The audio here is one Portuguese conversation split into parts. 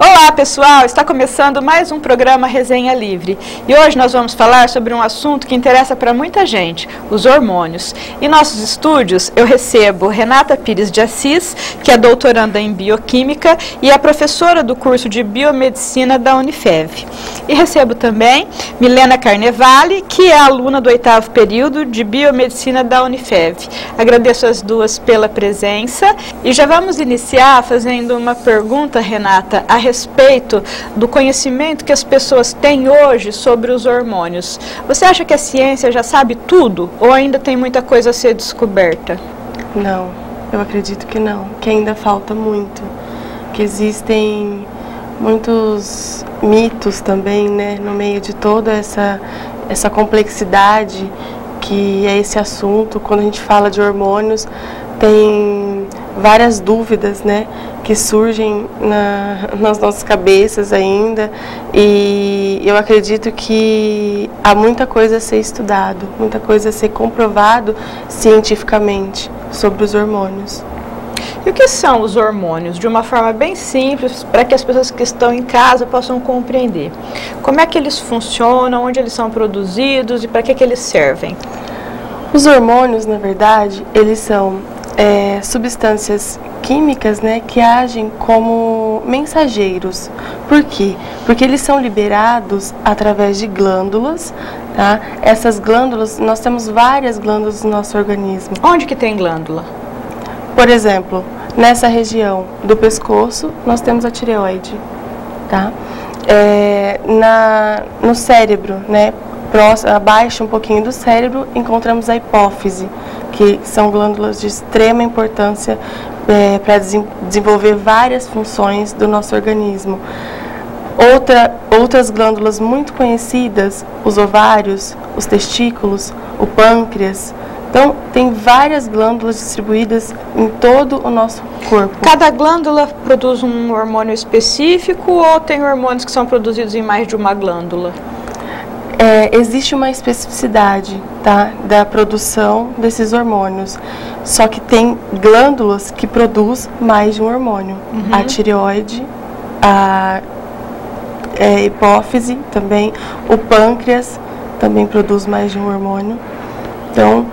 Olá pessoal, está começando mais um programa Resenha Livre e hoje nós vamos falar sobre um assunto que interessa para muita gente, os hormônios. Em nossos estúdios eu recebo Renata Pires de Assis, que é doutoranda em Bioquímica e é professora do curso de Biomedicina da Unifev. E recebo também Milena Carnevale, que é aluna do 8º período de Biomedicina da Unifev. Agradeço as duas pela presença e já vamos iniciar fazendo uma pergunta, Renata, a respeito do conhecimento que as pessoas têm hoje sobre os hormônios. Você acha que a ciência já sabe tudo ou ainda tem muita coisa a ser descoberta? Não, eu acredito que não, que ainda falta muito, que existem muitos mitos também, né, no meio de toda essa complexidade que é esse assunto. Quando a gente fala de hormônios, tem várias dúvidas, né, que surgem nas nossas cabeças ainda, e eu acredito que há muita coisa a ser estudado, muita coisa a ser comprovado cientificamente sobre os hormônios. E o que são os hormônios? De uma forma bem simples, para que as pessoas que estão em casa possam compreender. Como é que eles funcionam, onde eles são produzidos e para que eles servem? Os hormônios, na verdade, eles são substâncias químicas, né, que agem como mensageiros. Por quê? Porque eles são liberados através de glândulas, tá? Essas glândulas, nós temos várias glândulas no nosso organismo. Onde que tem glândula? Por exemplo, nessa região do pescoço, nós temos a tireoide, tá? No cérebro, né, abaixo um pouquinho do cérebro, encontramos a hipófise, que são glândulas de extrema importância para desenvolver várias funções do nosso organismo. Outras glândulas muito conhecidas, os ovários, os testículos, o pâncreas. Então, tem várias glândulas distribuídas em todo o nosso corpo. Cada glândula produz um hormônio específico ou tem hormônios que são produzidos em mais de uma glândula? Existe uma especificidade, tá, da produção desses hormônios, só que tem glândulas que produzem mais de um hormônio. A tireoide, a hipófise também, o pâncreas também produz mais de um hormônio. Então,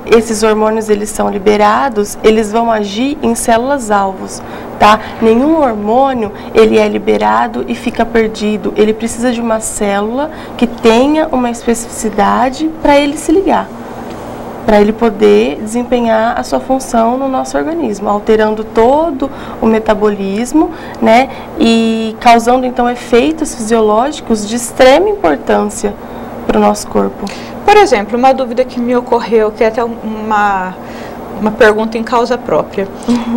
esses hormônios, eles são liberados, eles vão agir em células-alvos, tá? Nenhum hormônio, ele é liberado e fica perdido. Ele precisa de uma célula que tenha uma especificidade para ele se ligar, para ele poder desempenhar a sua função no nosso organismo, alterando todo o metabolismo, né? E causando, então, efeitos fisiológicos de extrema importância para o nosso corpo. Por exemplo, uma dúvida que me ocorreu, que é até uma pergunta em causa própria.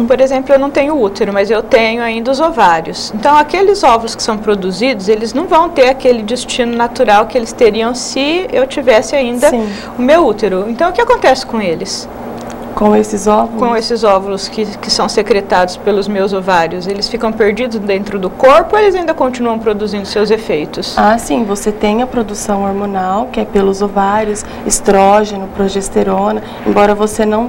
Por exemplo, eu não tenho útero, mas eu tenho ainda os ovários. Então, aqueles óvulos que são produzidos, eles não vão ter aquele destino natural que eles teriam se eu tivesse ainda o meu útero. Então, o que acontece com eles? Com esses óvulos? Com esses óvulos que são secretados pelos meus ovários, eles ficam perdidos dentro do corpo ou eles ainda continuam produzindo seus efeitos? Ah, sim, você tem a produção hormonal, que é pelos ovários, estrógeno, progesterona, embora você não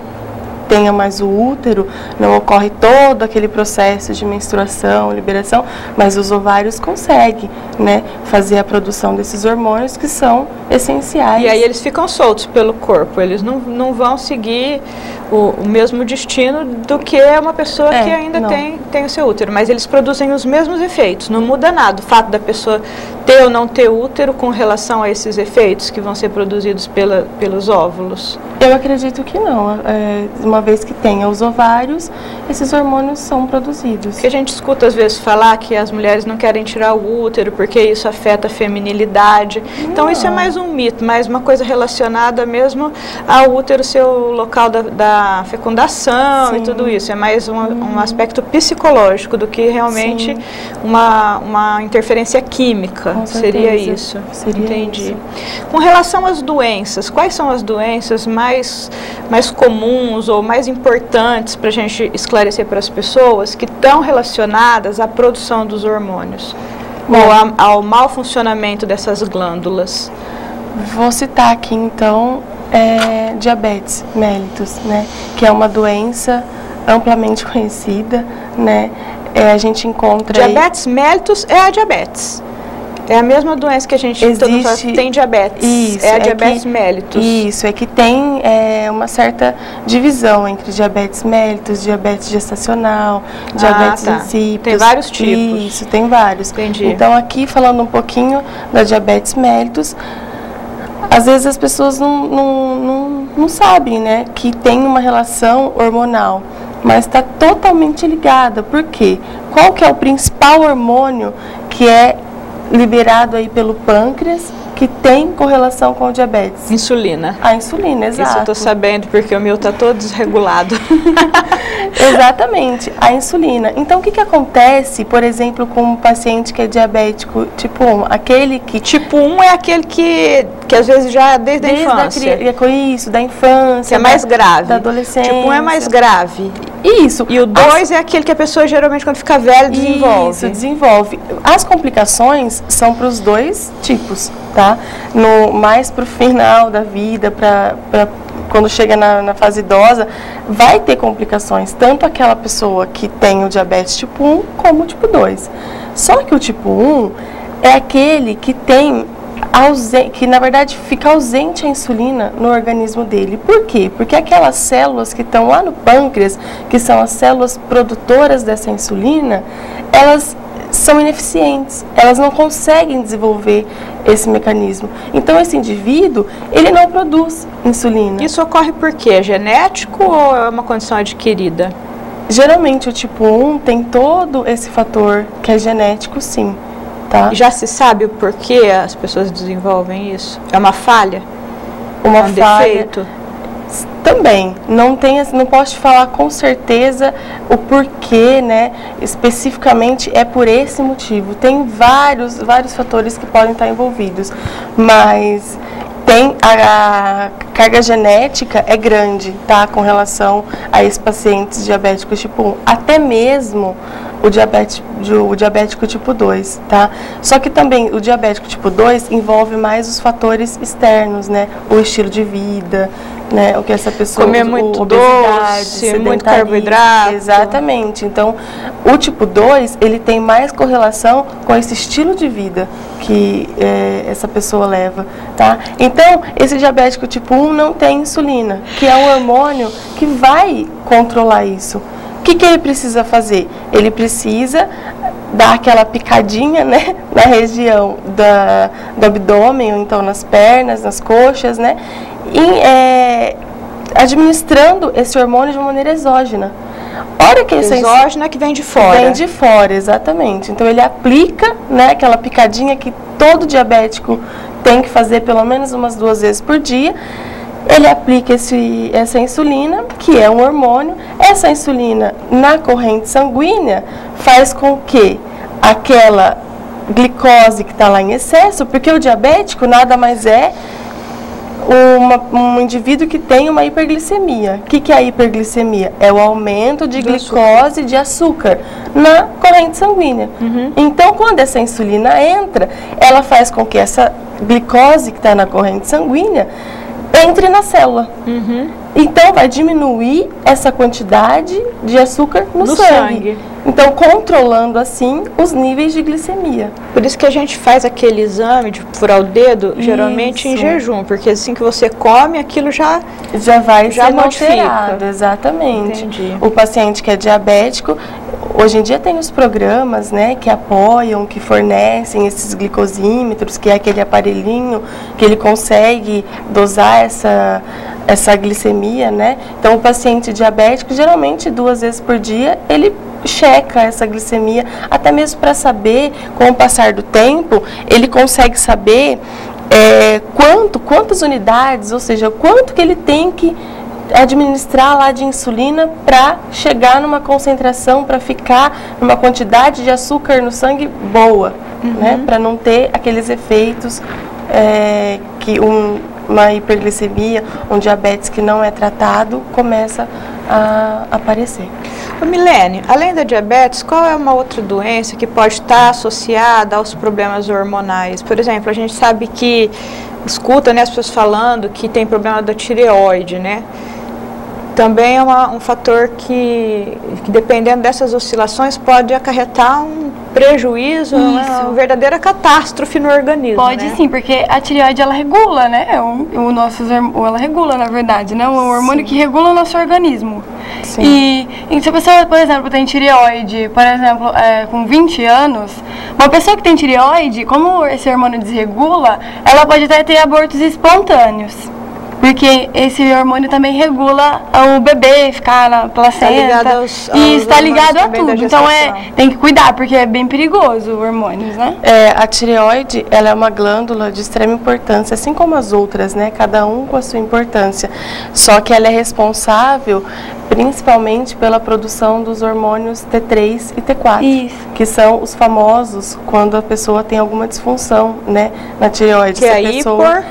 tenha mais o útero, não ocorre todo aquele processo de menstruação, liberação, mas os ovários conseguem, né, fazer a produção desses hormônios que são essenciais. E aí eles ficam soltos pelo corpo, eles não vão seguir o mesmo destino do que uma pessoa que ainda tem o seu útero, mas eles produzem os mesmos efeitos, não muda nada o fato da pessoa ter ou não ter útero com relação a esses efeitos que vão ser produzidos pelos óvulos. Eu acredito que não. Uma vez que tenha os ovários, esses hormônios são produzidos. Porque a gente escuta às vezes falar que as mulheres não querem tirar o útero porque isso afeta a feminilidade. Não. Então isso é mais um mito, mais uma coisa relacionada mesmo ao útero ser o local da fecundação. Sim. E tudo isso. É mais um aspecto psicológico do que realmente uma interferência química. Seria isso. Entendi. Isso. Com relação às doenças, quais são as doenças mais comuns ou mais importantes para a gente esclarecer para as pessoas que estão relacionadas à produção dos hormônios ou ao mau funcionamento dessas glândulas? Vou citar aqui então diabetes mellitus, né, que é uma doença amplamente conhecida, né, a gente encontra diabetes mellitus é a diabetes. É a mesma doença que a gente tem diabetes. Isso, é a diabetes mellitus. Isso, é que tem uma certa divisão entre diabetes mellitus, diabetes gestacional, diabetes insípidos. Tem vários tipos. Isso, tem vários. Entendi. Então, aqui falando um pouquinho da diabetes mellitus, às vezes as pessoas não sabem, né, que tem uma relação hormonal, mas está totalmente ligada. Por quê? Qual que é o principal hormônio que é liberado aí pelo pâncreas, que tem correlação com o diabetes? Insulina. A insulina, exato. Isso eu estou sabendo, porque o meu está todo desregulado. Exatamente, a insulina. Então, o que acontece, por exemplo, com um paciente que é diabético tipo 1? Aquele que... Tipo 1 é aquele que às vezes já desde a infância. Isso, da infância. Que é mais grave. Da adolescência. Tipo 1 é mais grave. Isso. E o 2 é aquele que a pessoa geralmente quando fica velha desenvolve. Isso, desenvolve. As complicações são para os dois tipos, tá? Mais para o final da vida, quando chega na fase idosa, vai ter complicações, tanto aquela pessoa que tem o diabetes tipo 1 como o tipo 2. Só que o tipo 1 é aquele que tem que na verdade fica ausente a insulina no organismo dele. Por quê? Porque aquelas células que estão lá no pâncreas, que são as células produtoras dessa insulina, elas são ineficientes, elas não conseguem desenvolver esse mecanismo. Então, esse indivíduo, ele não produz insulina. Isso ocorre por quê? É genético ou é uma condição adquirida? Geralmente, o tipo 1 tem todo esse fator que é genético, sim. Tá? E já se sabe o porquê as pessoas desenvolvem isso? É uma falha? Uma falha. Defeito? Também, não posso te falar com certeza o porquê, né, especificamente é por esse motivo. Tem vários fatores que podem estar envolvidos, mas tem a carga genética é grande, tá, com relação a esses pacientes diabéticos tipo 1, até mesmo o diabético tipo 2, tá? Só que também o diabético tipo 2 envolve mais os fatores externos, né? O estilo de vida, né? O que essa pessoa... Comer muito doce, muito carboidrato. Exatamente. Então, o tipo 2, ele tem mais correlação com esse estilo de vida que essa pessoa leva, tá? Então, esse diabético tipo 1 não tem insulina, que é um hormônio que vai controlar isso. O que ele precisa fazer? Ele precisa dar aquela picadinha, né, na região do abdômen, ou então nas pernas, nas coxas, né, administrando esse hormônio de uma maneira exógena. Hora que exógena que vem de fora. Vem de fora, exatamente. Então ele aplica, né, aquela picadinha que todo diabético tem que fazer pelo menos umas 2 vezes por dia. Ele aplica essa insulina, que é um hormônio. Essa insulina na corrente sanguínea faz com que aquela glicose que está lá em excesso, porque o diabético nada mais é um indivíduo que tem uma hiperglicemia. O que é a hiperglicemia? É o aumento de glicose, de açúcar na corrente sanguínea. Então, quando essa insulina entra, ela faz com que essa glicose que está na corrente sanguínea entre na célula. Então, vai diminuir essa quantidade de açúcar no sangue. Então, controlando assim os níveis de glicemia. Por isso que a gente faz aquele exame de furar o dedo, geralmente em jejum, porque assim que você come, aquilo já vai ser alterado. Exatamente. Entendi. O paciente que é diabético, hoje em dia tem os programas, né, que apoiam, que fornecem esses glicosímetros, que é aquele aparelhinho que ele consegue dosar essa glicemia, né? Então, o paciente diabético, geralmente 2 vezes por dia, ele checa essa glicemia, até mesmo para saber, com o passar do tempo, ele consegue saber quantas unidades, ou seja, quanto que ele tem que administrar lá de insulina para chegar numa concentração, para ficar numa quantidade de açúcar no sangue boa, né? Para não ter aqueles efeitos que uma hiperglicemia, um diabetes que não é tratado, começa a aparecer. Milene, além da diabetes, qual é uma outra doença que pode estar associada aos problemas hormonais? Por exemplo, a gente sabe que escuta, né, as pessoas falando que tem problema da tireoide, né? Também é um fator que, dependendo dessas oscilações, pode acarretar um prejuízo, uma verdadeira catástrofe no organismo. Pode, né? Sim, porque a tireoide, ela regula, né? Ela regula, na verdade, né? Um hormônio que regula o nosso organismo. Sim. E se a pessoa, por exemplo, tem tireoide, por exemplo, com 20 anos, uma pessoa que tem tireoide, como esse hormônio desregula, ela pode até ter abortos espontâneos. Porque esse hormônio também regula o bebê ficar na placenta. E está ligado a tudo. Então tem que cuidar, porque é bem perigoso o hormônio, né? A tireoide, ela é uma glândula de extrema importância, assim como as outras, né? Cada um com a sua importância. Só que ela é responsável principalmente pela produção dos hormônios T3 e T4. Isso. Que são os famosos quando a pessoa tem alguma disfunção, né, na tireoide. Que é a hiper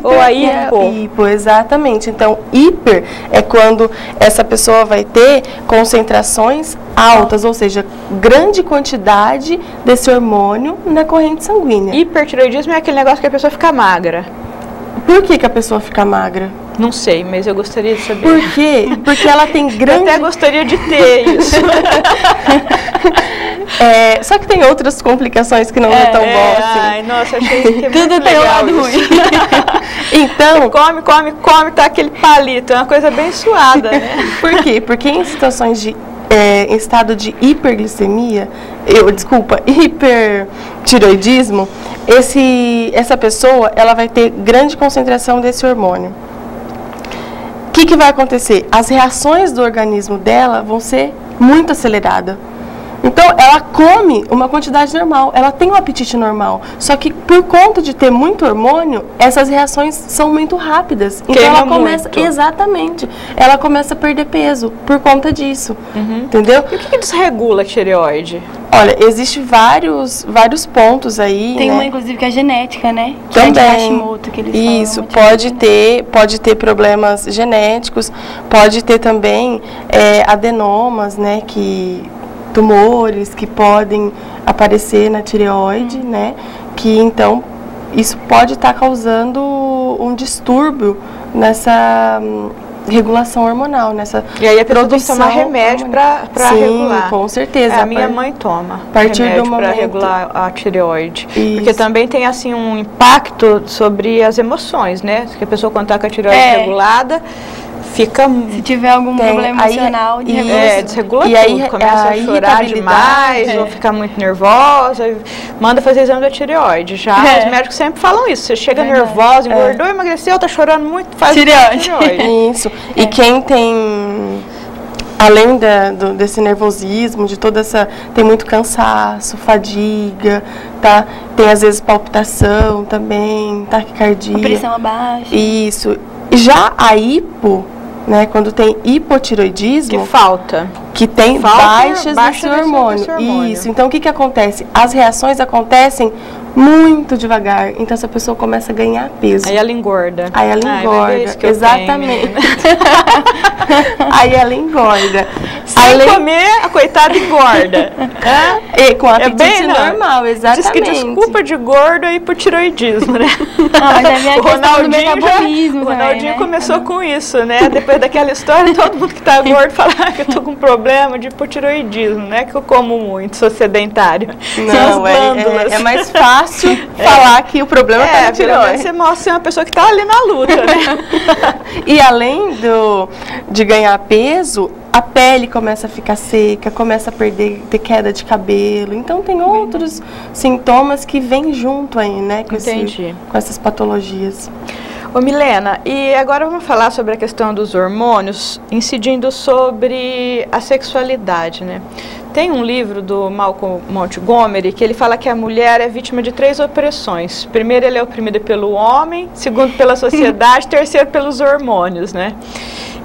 ou a hipo? Hipo, exatamente. Então, hiper é quando essa pessoa vai ter concentrações altas, ou seja, grande quantidade desse hormônio na corrente sanguínea. Hipertireoidismo é aquele negócio que a pessoa fica magra. Por que a pessoa fica magra? Não sei, mas eu gostaria de saber. Por quê? Porque ela tem grande... Eu até gostaria de ter isso. Só que tem outras complicações que não é tão bom assim. Ai, nossa, achei que é tudo tem um lado ruim. Então... Come, tá aquele palito. É uma coisa bem suada, né? Por quê? Porque em situações de... em estado de hiperglicemia, hipertireoidismo, essa pessoa, ela vai ter grande concentração desse hormônio. O que vai acontecer? As reações do organismo dela vão ser muito aceleradas. Então, ela come uma quantidade normal, ela tem um apetite normal. Só que, por conta de ter muito hormônio, essas reações são muito rápidas. Então, ela começa... Muito. Exatamente. Ela começa a perder peso por conta disso. Entendeu? E o que desregula a tireoide? Olha, existem vários pontos aí, tem, né? Uma, inclusive, que é genética, né? Que também. É de Hashimoto, que eles isso, falam, pode ter problemas genéticos, pode ter também adenomas, né? Tumores que podem aparecer na tireoide, né? Que então isso pode estar causando um distúrbio nessa regulação hormonal, nessa e aí a pessoa tem que tomar remédio para regular. Sim, com certeza. A minha mãe toma remédio para regular a tireoide. Isso. Porque também tem assim um impacto sobre as emoções, né? Que a pessoa quando está com a tireoide regulada, fica... Se tiver algum problema emocional, desregula e aí, tudo. Começa a chorar demais, ou ficar muito nervosa, manda fazer exame da tireoide. Já os médicos sempre falam isso. Você chega nervosa, engordou, emagreceu, tá chorando muito, faz tireoide. Isso. E quem tem... Além desse nervosismo, de toda essa... Tem muito cansaço, fadiga, tá? Tem às vezes palpitação também, taquicardia. A pressão abaixo. Isso. Já a hipo... Né, quando tem hipotireoidismo... Que falta. Que tem baixas desse hormônio. Isso. Então, o que acontece? As reações acontecem muito devagar. Então, essa pessoa começa a ganhar peso. Aí ela engorda. Aí ela engorda. Exatamente. Aí ela engorda. Sem comer, a coitada engorda. Com apetite normal, exatamente. Diz que desculpa de gordo é hipotireoidismo, né? O Ronaldinho começou com isso, né? Depois daquela história, todo mundo que tá gordo fala que eu tô com problema de hipotireoidismo, né? Que eu como muito, sou sedentário. Não, é mais fácil falar que o problema é a tireoide. Você mostra ser uma pessoa que tá ali na luta, né? E além de ganhar peso, a pele começa a ficar seca, começa a ter queda de cabelo. Então, tem outros sintomas que vêm junto aí, né? Com essas patologias. Ô Milena, e agora vamos falar sobre a questão dos hormônios, incidindo sobre a sexualidade, né? Tem um livro do Malcolm Montgomery que ele fala que a mulher é vítima de 3 opressões. Primeiro, ela é oprimida pelo homem, segundo, pela sociedade, terceiro, pelos hormônios, né?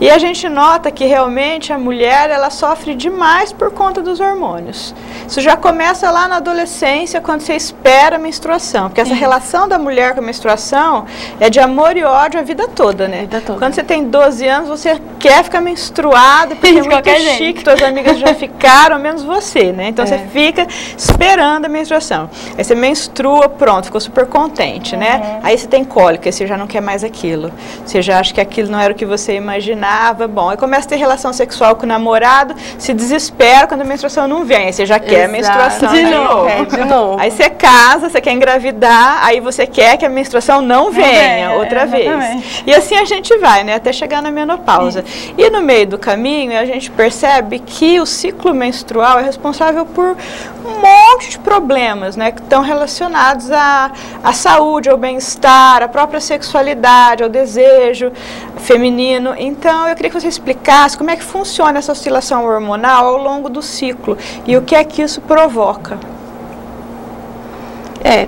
E a gente nota que realmente a mulher, ela sofre demais por conta dos hormônios. Isso já começa lá na adolescência, quando você espera a menstruação. Porque essa relação da mulher com a menstruação é de amor e ódio a vida toda, né? Quando você tem 12 anos, você quer ficar menstruada, porque é muito chique, suas amigas já ficaram, menos você, né? Então você fica esperando a menstruação. Aí você menstrua, pronto, ficou super contente, né? Aí você tem cólica, aí você já não quer mais aquilo. Você já acha que aquilo não era o que você imaginava. Bom, aí começa a ter relação sexual com o namorado, se desespera quando a menstruação não vem, aí você já quer a menstruação de novo. Aí você casa, você quer engravidar, aí você quer que a menstruação não venha outra vez. E assim a gente vai, né, até chegar na menopausa. E no meio do caminho a gente percebe que o ciclo menstrual é responsável por um monte de problemas, né, que estão relacionados à saúde, ao bem-estar, à própria sexualidade, ao desejo feminino. Então, eu queria que você explicasse como é que funciona essa oscilação hormonal ao longo do ciclo e o que é que isso provoca.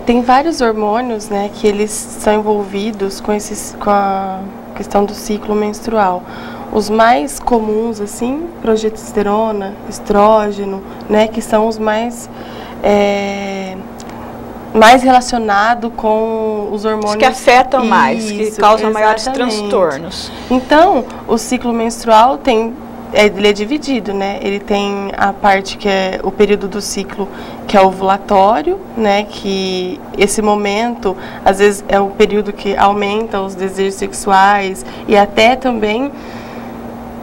Tem vários hormônios, né, que eles são envolvidos com a questão do ciclo menstrual. Os mais comuns, assim, progesterona, estrógeno, né, que são os mais relacionado com os hormônios que afetam mais, que causam maiores transtornos. Então, o ciclo menstrual ele é dividido, né? Ele tem a parte que é o período do ciclo, que é ovulatório, né? Que esse momento, às vezes, é o período que aumenta os desejos sexuais e até também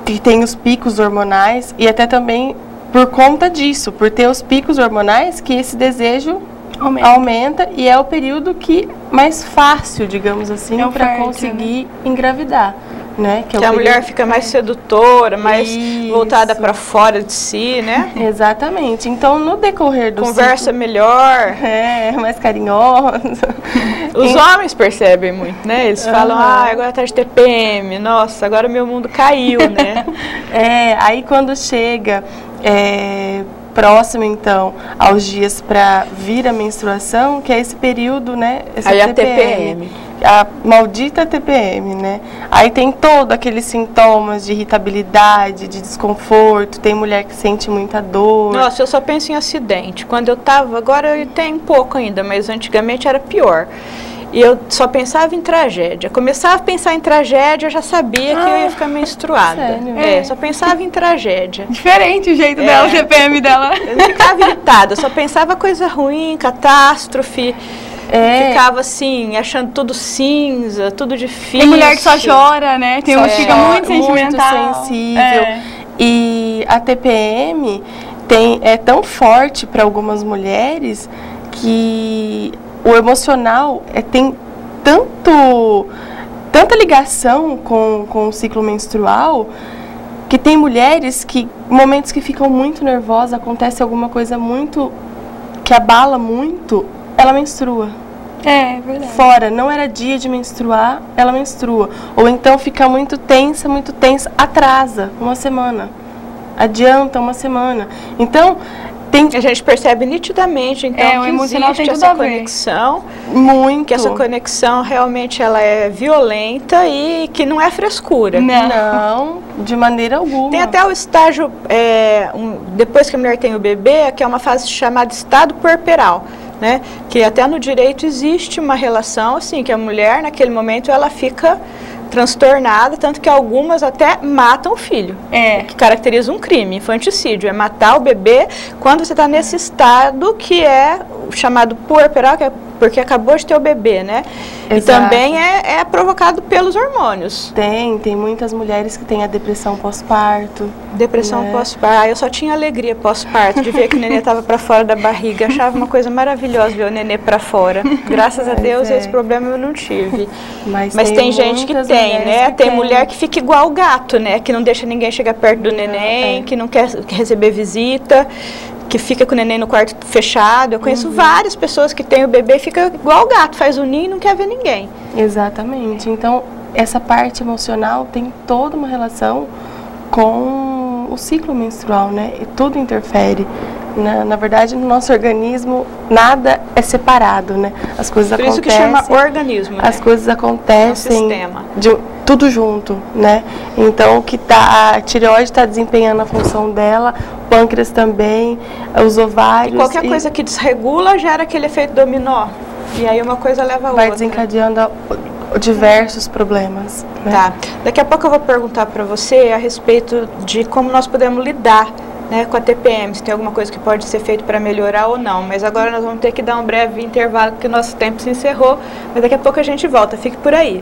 que tem os picos hormonais e até também por conta disso, por ter os picos hormonais, que esse desejo aumenta e é o período que mais fácil, digamos assim, para conseguir engravidar, né? Que a mulher fica mais sedutora, mais voltada para fora de si, né? Exatamente. Então, no decorrer do conversa melhor, mais carinhosa. Os homens percebem muito, né? Eles falam, agora tá de TPM, nossa, agora meu mundo caiu, né? Aí quando chega próximo, então, aos dias para vir a menstruação, que é esse período, né? Aí a TPM. A maldita TPM, né? Aí tem todos aqueles sintomas de irritabilidade, de desconforto, tem mulher que sente muita dor. Nossa, eu só penso em acidente. Quando eu tava, agora eu tenho um pouco ainda, mas antigamente era pior. E eu só pensava em tragédia. Começava a pensar em tragédia, eu já sabia que eu ia ficar menstruada. Sério? Só pensava em tragédia. Diferente o jeito dela, o TPM dela. Eu não ficava irritada, eu só pensava coisa ruim, catástrofe. Ficava assim, achando tudo cinza, tudo difícil. Tem mulher que só chora, né? Tem uns que fica muito sentimental. Muito sensível. E a TPM é tão forte para algumas mulheres que o emocional tem tanta ligação com o ciclo menstrual, que tem mulheres que, momentos que ficam muito nervosas, acontece alguma coisa muito, que abala muito, ela menstrua. É verdade. Fora, não era dia de menstruar, ela menstrua. Ou então fica muito tensa, atrasa uma semana. Adianta uma semana. Então, a gente percebe nitidamente, então, o que emocional existe tem tudo essa a ver. conexão. Muito. Que essa conexão realmente ela é violenta e que não é frescura. Não, de maneira alguma. Tem até o estágio, depois que a mulher tem o bebê, que é uma fase chamada estado puerperal, né? Que até no direito existe uma relação, assim, que a mulher, naquele momento, ela fica transtornada, tanto que algumas até matam o filho, que caracteriza um crime, infanticídio, é matar o bebê quando você está nesse estado que é chamado puerperal, que é porque acabou de ter o bebê, né? Exato. E também é provocado pelos hormônios. Tem muitas mulheres que têm a depressão pós-parto. Depressão pós-parto. Eu só tinha alegria pós-parto de ver que o nenê estava para fora da barriga. Achava uma coisa maravilhosa ver o nenê para fora. Graças a Deus esse problema eu não tive. Mas tem gente que tem, né? Tem mulher que fica igual o gato, né? Que não deixa ninguém chegar perto do neném, que não quer receber visita. que fica com o neném no quarto fechado. Eu conheço várias pessoas que têm o bebê e fica igual o gato, faz o ninho e não quer ver ninguém. Exatamente. Então, essa parte emocional tem toda uma relação com o ciclo menstrual, né? E tudo interfere. Na verdade, no nosso organismo, nada é separado, né? As coisas acontecem... Por isso que chama organismo, né? As coisas acontecem... É um sistema. Tudo junto, né? Então, a tireoide está desempenhando a função dela, o pâncreas também, os ovários... E qualquer coisa que desregula gera aquele efeito dominó. E aí uma coisa leva a outra. Vai desencadeando diversos problemas, né? Tá. Daqui a pouco eu vou perguntar para você a respeito de como nós podemos lidar, né, com a TPM, se tem alguma coisa que pode ser feito para melhorar ou não. Mas agora nós vamos ter que dar um breve intervalo, porque o nosso tempo se encerrou. Mas daqui a pouco a gente volta. Fique por aí.